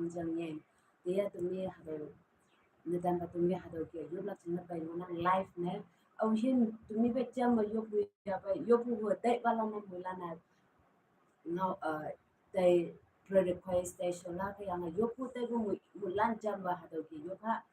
Angjangyang dia tumi hado nedan ba tumi hado ke yobla china ba ngona life ne awhin tumi be cham yopu ya ba yopu ho dai bala na mulana now they request they shola ke yang yopu te bu mulan jam ba hado ke yopa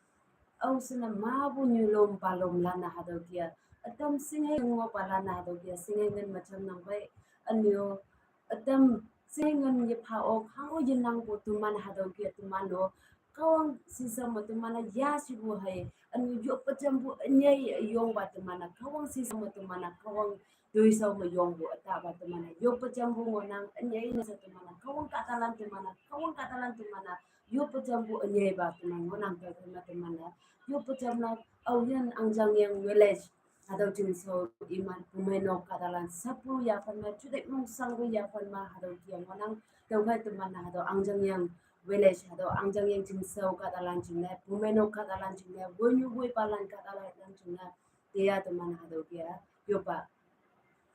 ausna mabu nyulom palom lana hado ke atam singai ngo palana hado ke singai ngan macam nang bai anyo atam singan ye phao khao jinang ko tuman hado ke tumano kawang sisa mo tumana ya sibu hai anyo yo pacham bu nyai yong ba tumana kawang sisa mo tumana kawang doi sau mo yong bu ata ba tumana yo pacham bu ngonang nyai na sa tumana kawang katalan tumana yo pacham bu nyai ba tumana ngonang ka tumana yo pacham na awyan Angjangyang Village hado jin so iman pumeno katalan sapu ya panma chudek mong sanggu ya panma hado kiang ngonang tawai tumana hado Angjangyang Village hado Angjangyang jin so katalan jinna pumeno katalan jinna wonyu woi palan katalan jinna dia tumana hado kia yoba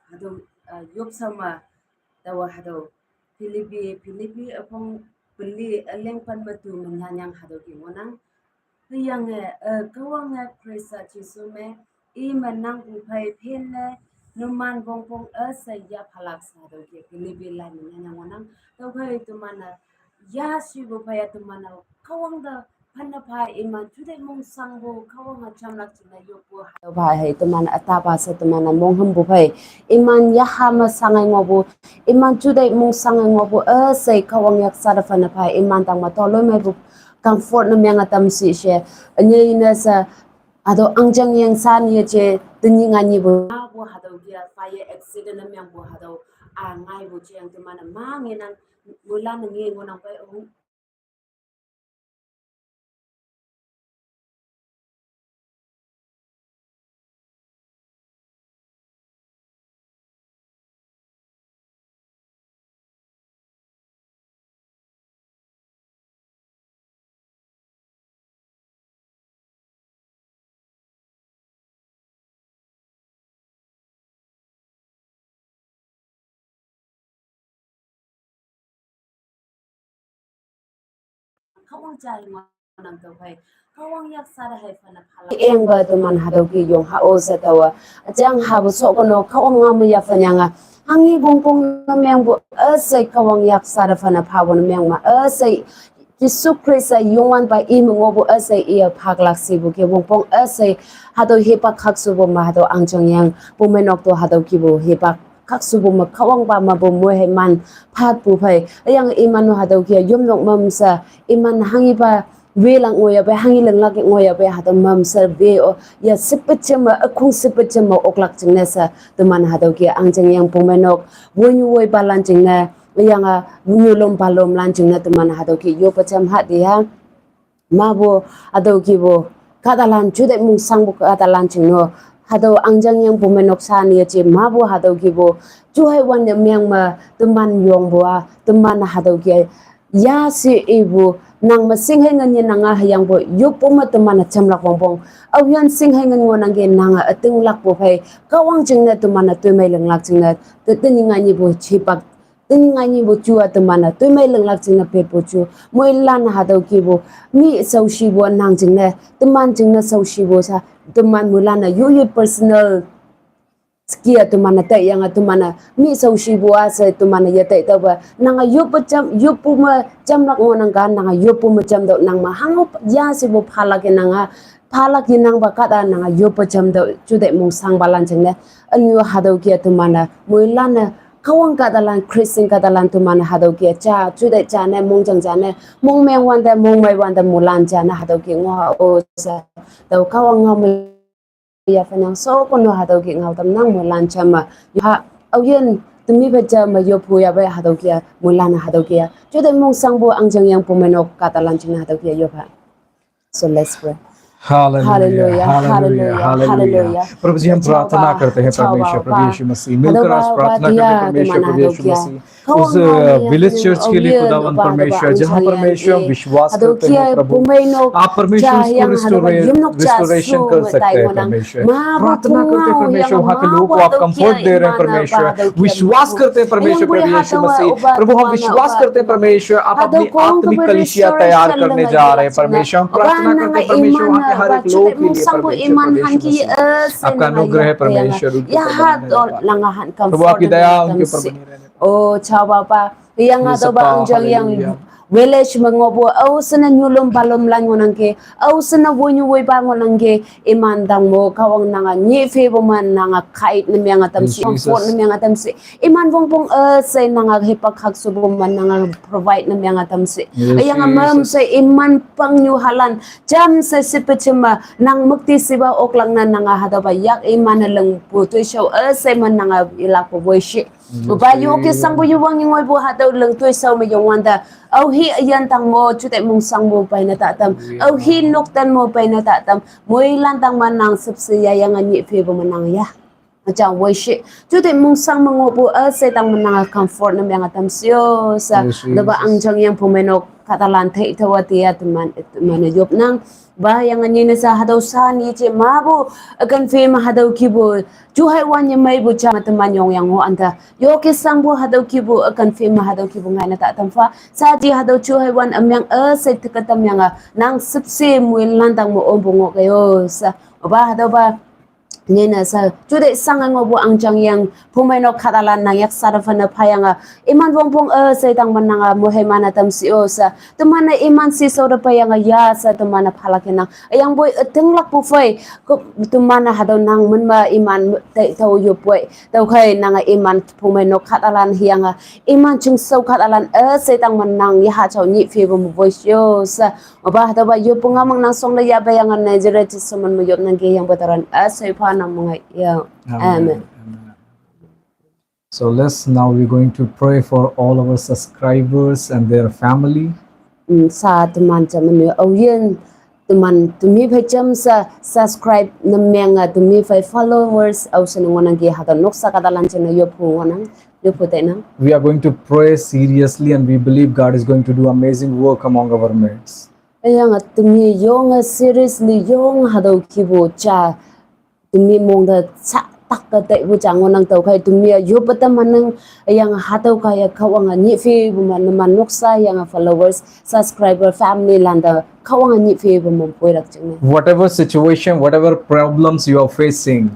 hado yob sama tawa hado Philippi apong beli leng pan batu menyanyang hado ki ngonang yang kawang krisa chisume I manang upai phele numan bongpong ya phalak sado ke Philippi lai menyanyang ngonang tawai tumana ya sibu paya tumana kawang da panapa iman tudai mong sangbo kawang chamlak china yopu hado bai hai tumana atapa sa tumana mongham bu pai iman ya hama sangai ngobu iman tudai mong sangai ngobu sai kawang yak sada panapa iman tang ma tolo mai bu comfort na myang atam si she anyai na sa ado Angjangyang san ye che tinga ni bu hado dia fire accident na myang bu hado ngai bu cheng tumana manginan mulan ngi ngonang pai kawang chai ngonang tawai kawang yak sara hai fana phala engba tuman hado ki yong ha o sa tawa jang ha bu so kono kawang ngam ya fanyanga hangi bongpong na myang bu asai kawang yak sara fana phawon myang ma asai Jisu Krista yongwan ba imungobu asai iya phaklak sibu ke bongpong asai hado hepa khaksubo ma hado Angjangyang pumenok to hado kibu hepa khaksubo ma khawang ba ma bo mo he man phat pu phai ayang imanu hado kia yomnok mamsa iman hangi ba welang ngoya ba hangi langlak ngoya ba hado mamsa be o ya sipachama akhung sipachama oklak chingna sa tuman hado kia Angjangyang pumenok wonyu woi balan chingna yang nyulom palom lancing na teman hado ki yo pacham hati ha mabo hado ki bo katalan chude mung sang bu katalan chingno hado Angjangyang pumenok sani che mabo hado ki bo chuhai wan de myang ma teman yong boa teman hado ki ya si ibu nang masing hai ngan nanga hayang bo yo poma teman chamlak bongbong awyan sing hai ngan ngonang ge nanga ating lak bo phai kawang chingna teman tu mai langlak chingna tetni ngani bo chipak Tingai bo chua temana tu mai langlak chingna pe po chu moi lan hado ki bo mi saushi bo nang chingna teman chingna saushi bo sa teman mulana you personal skia temana ta yang temana mi saushi bo asa temana ya ta ba nanga yo pacham yo puma chamlak ngonang kan nanga yo puma cham do nang ma hango ya si bo phala ke nanga phala ki nang ba kada nanga yo pacham do chude mong sang balan chingna anyo hado ki temana moi lan kawang katalan Christian katalan tuman hado ki cha chude cha ne mongjang cha ne mongmeng wanda mongmai wanda mulan cha na hado ki ngo o sa do kawang ngam ya fanyang so kono hado ki ngau tam nang mulan cha ma ha awyen tumi bacha ma yo phu ya ba hado ki mulan hado ki chude mong sang bo Angjangyang pumenok katalan china hado ki yo ba so let's pray hallelujah hallelujah hallelujah प्रभु जी हम प्रार्थना करते हैं परमेश्वर प्रभु यीशु मसीह मिलकर आज प्रार्थना करते हैं परमेश्वर प्रभु यीशु मसीह उस विलेज चर्च के लिए खुदावन परमेश्वर जहाँ परमेश्वर विश्वास करते हैं प्रभु आप परमेश्वर उसको रिस्टोरेशन कर सकते हैं परमेश्वर प्रार्थना करते हैं परमेश्वर वहाँ के लोगों को आप कंफर्ट दे रहे हैं परमेश्वर विश्वास करते हैं परमेश्वर प्रभु यीशु मसीह प्रभु हम विश्वास करते हैं परमेश्वर आप अपनी आत्मिक कलीसिया तैयार करने जा रहे हैं परमेश्वर हम प्रार्थना करते हैं परमेश्वर वहाँ के हर एक लोग के लिए परमेश्वर आपका अनुग्रह है परमेश्वर प्रभु आपकी दया उनके ऊपर बनी रहने Oh, ciao Bapa. Yang ada ba Angjangyang Village mengobo au sana nyulum balom lan ngonangke au sana wonyu woi ba ngonangke iman dang mo kawang nanga nyi fe bo man nanga kait nem yang atam si comfort nem yang atam si iman bong bong say nanga hepak hak su bo man nanga provide nem yang atam si ayang amam say iman pang nyu halan jam say sipechima nang mukti siba oklang na nanga hadaba yak iman lang pu tu show say man nanga ilak bo boy shi ba yo ke sang bo yu wang ngoy bo hadaw lang tu saw me yung wanda au hi ayan tang mo chute mong sang mo pai na tatam au hi nok tan mo pai na tatam moi lan tang manang subsi ya yang ani fe bo manang ya cha woi shi chute mong sang mo bo se tang manang comfort na yang atam sio sa ba Angjangyang pumenok katalan thei thawati ya teman yop nang ba yang ani na sa hadaw sa ni che mabu akan fe ma hadaw kibo juhai wan ya mai bu cha teman yang ho anta yo ke sang bu hadaw kibo akan fe ma hadaw kibo ngai na ta tam fa sa ji hadaw juhai wan amyang se tikatam yang nang sipse muil landang mo ombongo kayo sa ba hadaw ba nena sa jude sang ngo bu Angjangyang pumenok katalan na yak sarafana phayanga iman bongpong se tang mananga mohemana tam si o sa temana iman si so da payanga ya sa temana phalakena ayang boy tenglak pu fai temana hadaw nang menma iman te tau yo poi tau khai nanga iman pumenok katalan hianga iman chung so katalan se tang manang ya ha chau ni fe bo mo voice yo sa ba hadaw ba yo pungamang nang song la ya bayanga Nigeria ti soman mo yop nang ge yang bataran asay pa yeah. Amen. So now we're going to pray for all our subscribers and their family. Sa teman jaman au yen teman tumi phai cham sa subscribe namenga tumi phai followers au sanwanang ge hada noksa kadalan chena yo phuwanang yo putena. We are going to pray seriously and we believe God is going to do amazing work among our midst. Ayang tumi yong seriously yong hadaw kibo cha tumi mong da sa tak ka te bu chang nang tau khai tumi yo patam manang yang hataw kaya khawang ni fe bu man noksa yang followers subscriber family landa khawang ni fe bu mong poirak chang whatever situation whatever problems you are facing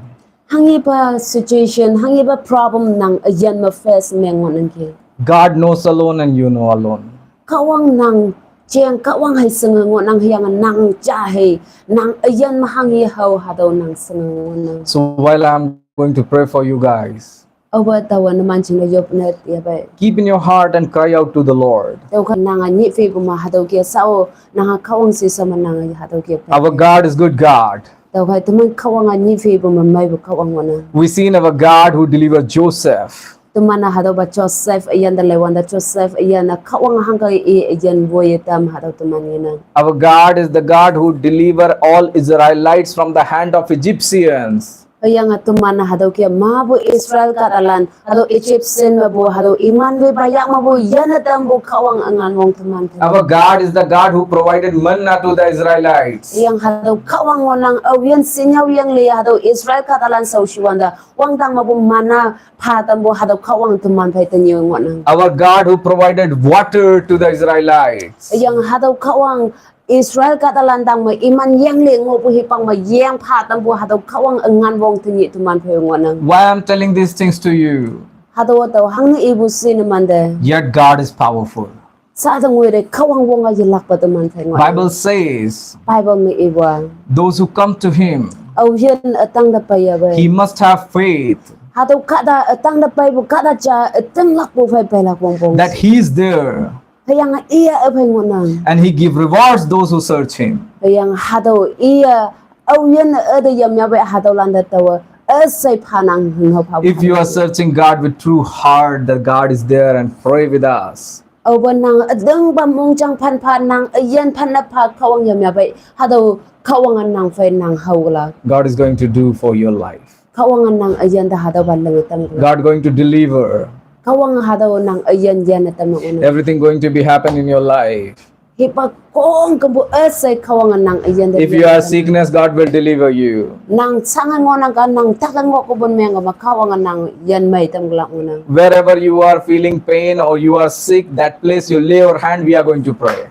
hangi ba situation hangi ba problem nang ayan ma face mengon ang ke God knows alone and you know alone khawang nang cheng kawang hai sengo nang hiang nang cha he nang ayan mahangi hau hadaw nang sengo nang so while I'm going to pray for you guys over tawan man ching yop na ya ba keep in your heart and cry out to the Lord tau kan nang ni fe bu ma hadaw ke sao nang kawang si sama nang hadaw ke our God is good God tau kai tuman kawang ni fe bu ma mai bu kawang wana we seen our God who delivered Joseph tumana hadaw ba Joseph ayan da lewanda Joseph ayan na kawang hangga ayan boy tam hadaw tuman ina our God is the God who deliver all Israelites from the hand of Egyptians ayang tumana hadaw ke mabu Israel katalan hadaw Egyptian mabu hadaw iman be bayak mabu yan adam bu kawang angan wong tuman our God is the God who provided manna to the Israelites yang hadaw kawang wanang awian sinyaw yang le hadaw Israel katalan sa usiwanda wang dang mabu mana patam bu hadaw kawang tuman pai tanyo wanang our God who provided water to the Israelites yang hadaw kawang Israel katalandang ma iman yang le ngo pu hipang ma yang phatam bu hadaw kawang angan wong tni tuman phayongan why I'm telling these things to you hadaw taw hang ibu sin mande yet God is powerful sa dang we re kawang wong a yilak pa tuman phayongan Bible says Bible me iwa those who come to him au yen atang da paya ba he must have faith hadaw kada atang da pay bu kada cha atang lak bu phai pay lak wong wong that he is there yang iya phayongan and he give rewards those who search him yang hadaw iya au yen ada yam ya ba hadaw landa taw asay phanang hinghaw phaw if you are searching God with true heart that God is there and pray with us au banang adang ba mong chang phan nang ayan phan na pha khawang yam ya ba hadaw khawang nang fai nang hawla God is going to do for your life khawang nang ayan da hadaw ban lang tam God going to deliver kawang hadaw nang ayan yan na tamang una. Everything going to be happen in your life. Hipa kong kabu asay kawangan nang ayan. If you are sickness, God will deliver you. Nang sangan mo nang nang takan mo ko bon mga makawangan nang yan may tamglak mo nang. Wherever you are feeling pain or you are sick, that place you lay your hand, we are going to pray.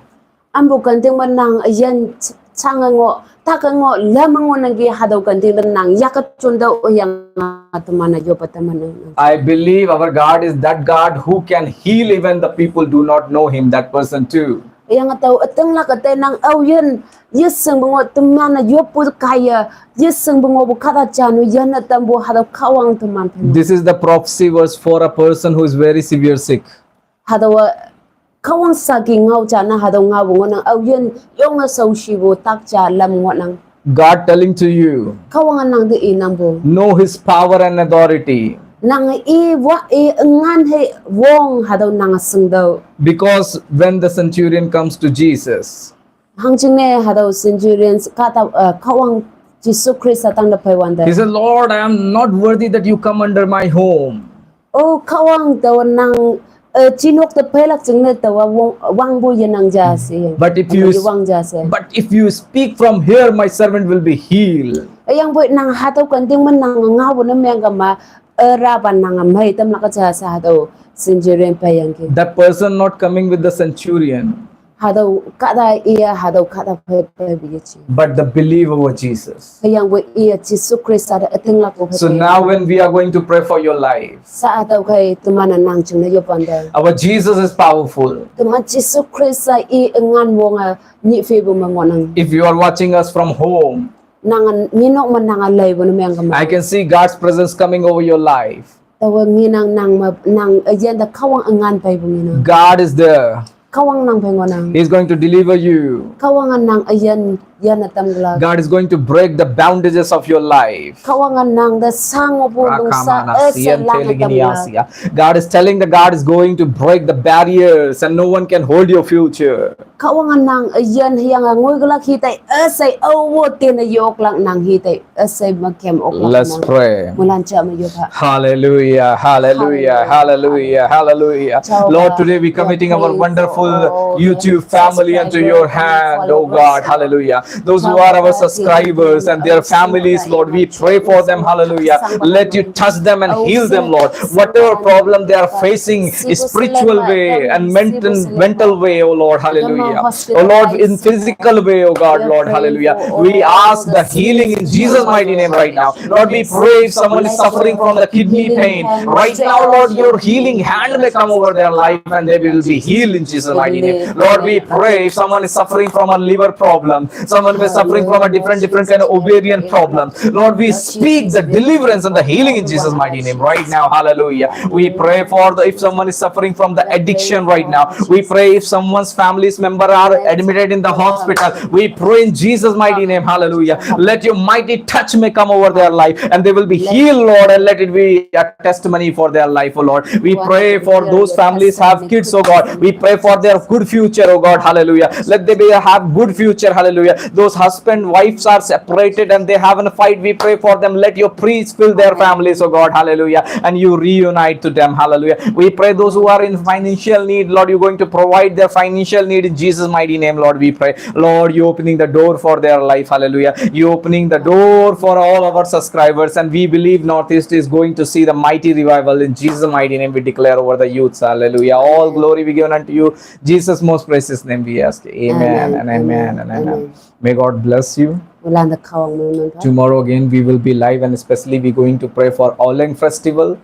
Ambo kanting man nang ayan sangan mo takan mo lamang mo nang hadaw kanting nang yakat chundaw yang atumana jo pataman. I believe our God is that God who can heal even the people do not know him, that person too. Yang tahu ateng lah kata nang awyan yeseng bungo teman na yopu kaya yeseng bungo bukata janu yana tambo hadaw kawang teman. This is the prophecy verse for a person who is very severe sick. Hadaw kawang saging ngau jana hadaw ngau bungo nang awyan yung asawsibo takja lam ngo nang. God telling to you, Kawangan nang di inambo. know his power and authority. Nang ngan he wong hadaw nang sengdaw. Because when the centurion comes to Jesus, Hangjing ne hadaw centurions kata kawang Jesus Christ atang na paywanda. he said, Lord, I am not worthy that you come under my home. Oh kawang daw nang chinok te pelak jing ne daw wang bu yan nang jasi. But if you speak from here, my servant will be healed. Ayang boy nang hadaw kanting man nang ngawo na miyang gama raban nang may tam nakajasa hadaw centurion payang ki. That person not coming with the centurion, Hadaw kada iya hadaw kada pay biyachi. but the believer of Jesus. Ayang boy iya Jesus Christ ada ating lako. So now when we are going to pray for your life, Sa ataw kay tumanan nang chung na yopanda. our Jesus is powerful. Tuman Jesus Christ sa ngan mo nga ni febo mangonang. If you are watching us from home, Nangan minok man nangalay bo na mayang I gamay. can see God's presence coming over your life. Tawag nginang nang agenda kawang angan pay bo nginang. God is there. Kawang nang pengonang. He is going to deliver you. Kawangan nang ayan yan natamglag. God is going to break the bondages of your life. Kawangan nang da sango po dong sa esa lang natamglag. God is telling that God is going to break the barriers and no one can hold your future. Kawangan nang ayan hiyang ngoy galak hitay esay awo tinayok lang nang hitay esay magkem ok lang. Let's pray. Mulancha mo yopa. Hallelujah, hallelujah, hallelujah, hallelujah. Lord, today we committing our wonderful YouTube family into your hand, oh God, hallelujah. Those who are our subscribers and their families, Lord, we pray for them, hallelujah. Let you touch them and heal them, Lord. Whatever problem they are facing, spiritual way and mental way, oh Lord, hallelujah. Oh Lord, in physical way, oh God, Lord, hallelujah. We ask the healing in Jesus' mighty name right now. Lord, we pray if someone is suffering from the kidney pain, right now, Lord, your healing hand may come over their life and they will be healed in Jesus' mighty name. Lord, we pray if someone is suffering from a liver problem, someone is suffering from a different kind of ovarian problem, Lord, we speak the deliverance and the healing in Jesus' mighty name right now, hallelujah. We pray for if someone is suffering from the addiction right now, we pray if someone's family's member are admitted in the hospital, we pray in Jesus' mighty name, hallelujah. Let your mighty touch may come over their life and they will be healed, Lord, and let it be a testimony for their life, oh Lord. We pray for those families have kids, oh God. We pray for their good future, oh God, hallelujah. Let they have good future, hallelujah. Those husband wives are separated and they have a fight, we pray for them. Let your priest fill their families, oh God, hallelujah, and you reunite to them, hallelujah. We pray those who are in financial need, Lord, you're going to provide their financial need in Jesus' mighty name, Lord, we pray. Lord, you opening the door for their life, hallelujah. You opening the door for all our subscribers, and we believe Northeast is going to see the mighty revival in Jesus' mighty name. We declare over the youths, hallelujah. All glory be given unto you, Jesus' most precious name we ask. Amen and amen and amen. May God bless you. Tomorrow again we will be live, and especially we going to pray for Oleng Festival.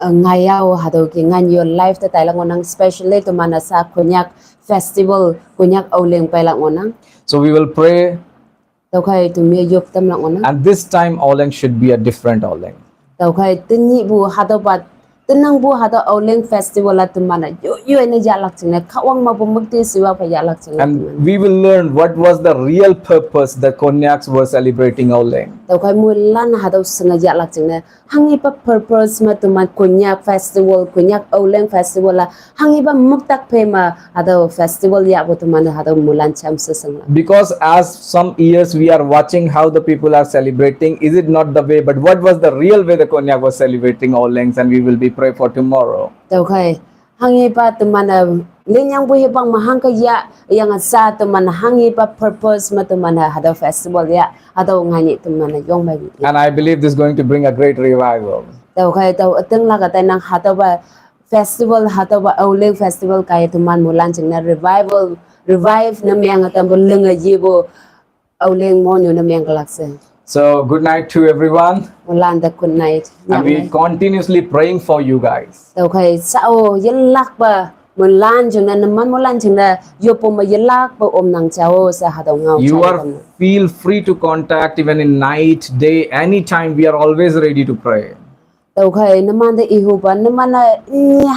Ngayaw hadaw ki nganyo live ta tayo lang nang specially to mana sa Kunyak Festival Kunyak Oleng pa lang nang. So we will pray, Taw kay tumiyop tam lang nang. and this time Oleng should be a different Oleng. Taw kay tinyi bu hadaw pat tenang bu hadaw Oleng Festival at mana yo ni jalak sing kawang mabumugti siwa pa jalak sing. And we will learn what was the real purpose that Konyaks were celebrating Oleng. Taw kay mulan hadaw sing jalak sing hangi pa purpose ma tuman Kunyak Festival Kunyak Oleng Festival la hangi ba mugtak pe ma hadaw festival ya bu tuman hadaw mulan cham sing. Because as some years we are watching how the people are celebrating, is it not the way, but what was the real way the Konyak was celebrating Olengs, and we will be pray for tomorrow. แต่เคยhangi pa teman lenyang buhi pang mahang kaya yang sa teman hangi pa purpose ma teman hada festival ya atau ngani teman yong ba And I believe this is going to bring a great revival. แต่เคยแต่ตึงla ka tai nang hata ba festival hata ba auling festival kaya teman mulan jing na revive na myang atam lenga yibo auling mon yo na myang kalakse So good night to everyone. mulan da good night And we continuously praying for you guys. แต่เคยsao yen lak ba mulan jing na man mulan jing na yo po ma yen lak ba om nang chao sa hada ngau You are feel free to contact even in night, day, anytime. We are always ready to pray. แต่เคยน้ำมันได้อีหูปะน้ำมันน่ะ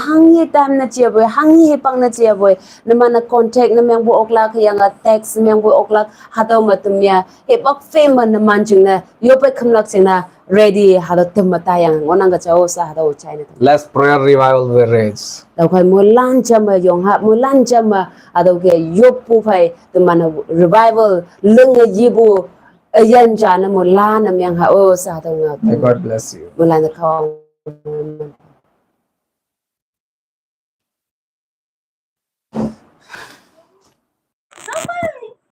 หังยี่ตามน่ะเจียบวยหังยี่ปังน่ะเจียบวยน้ำมันน่ะคอนแทคน้ำยังบุออกลักยังอ่ะเท็กซ์ยังบุออกลักหาตัวมาตุ่มยาเก็บออกเฟมมันน้ำมันจึงน่ะยกไปคำลักจึงน่ะ ready หาตัวตุ่มมาตายยังวันนั้นก็จะเอาซะหาตัวใช้นะ Let's prayer revival will rage. แต่เคยมูลันจะมายองฮะมูลันจะมาหาตัวแกยกผู้ไปตุ่มมัน revival เรื่องยีบูยันจานะมูลานะยังหาโอซะหาตัวงา May God bless you. มูลานะเขา